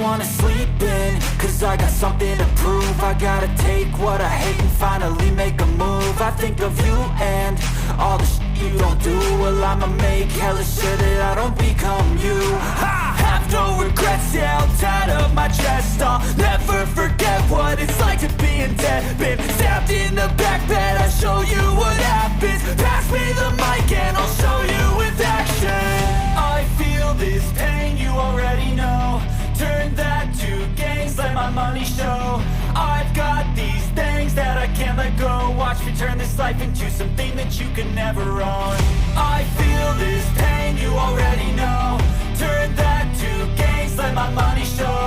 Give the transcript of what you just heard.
wanna sleep in, cause I got something to prove. I gotta take what I hate and finally make a move. I think of you and all the shit you don't do. Well, I'ma make hella sure that I don't become you. I have no regrets, yeah, I'll tie up my chest. I'll never forget what it's like to be in debt. Been stabbed in the back bed, I'll show you what happens. Pass me the mic and I'll show you with action. I feel this pain, you already know. Turn that to gains, let my money show. I've got these things that I can't let go. Watch me turn this life into something that you can never own. I feel this pain, you already know. Turn that to gains, let my money show.